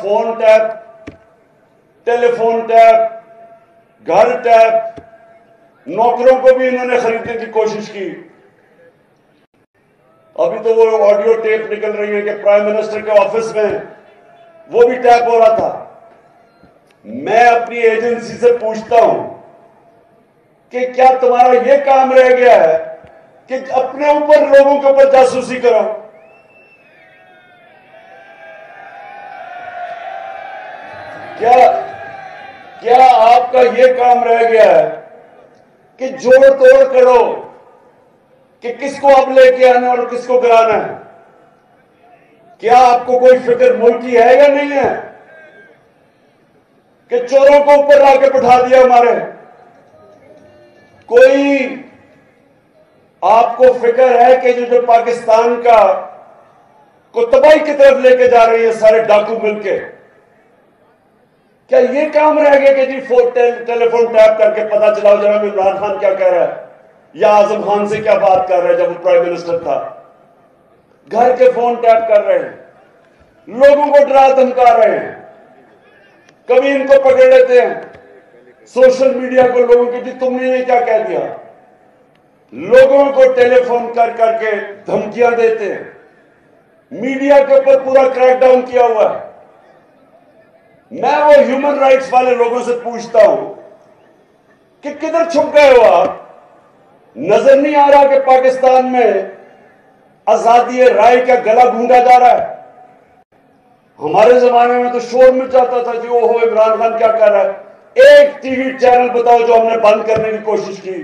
Phone tap, telephone tap, घर tap, नौकरों को भी इन्होंने खरीदने की कोशिश की। अभी तो वो ऑडियो टेप निकल रही है कि प्राइम मिनिस्टर के ऑफिस में वो भी टैप हो रहा था। मैं अपनी एजेंसी से पूछता हूं कि क्या तुम्हारा ये काम रह गया है कि अपने ऊपर लोगों के ऊपर जासूसी करो? क्या आपका ये काम रह गया है कि जोड़ तोड़ करो कि किसको अब लेके आना और किसको गिराना है? क्या आपको कोई फिक्र मुल्क की है या नहीं है कि चोरों को ऊपर लाके बिठा दिया हमारे? कोई आपको फिक्र है कि जो पाकिस्तान का को तबाही की तरफ लेके जा रही है सारे डाकू मिलके? क्या ये काम रह गया कि जी टेलीफोन टैप करके पता चलाओ जरा इमरान खान क्या कह रहा है या आजम खान से क्या बात कर रहा है जब वो प्राइम मिनिस्टर था? घर के फोन टैप कर रहे हैं, लोगों को डरा धमका रहे हैं। कभी इनको पकड़ लेते हैं सोशल मीडिया को, लोगों की, तुमने ये क्या कह दिया? लोगों को टेलीफोन कर करके धमकियां देते हैं। मीडिया के ऊपर पूरा क्रैकडाउन किया हुआ है। मैं वो ह्यूमन राइट्स वाले लोगों से पूछता हूं कि किधर छुप गए हो आप? नजर नहीं आ रहा कि पाकिस्तान में आजादी राय का गला गूंगा जा रहा है? हमारे जमाने में तो शोर मच जाता था कि ओहो इमरान खान क्या कर रहा है। एक टीवी चैनल बताओ जो हमने बंद करने की कोशिश की?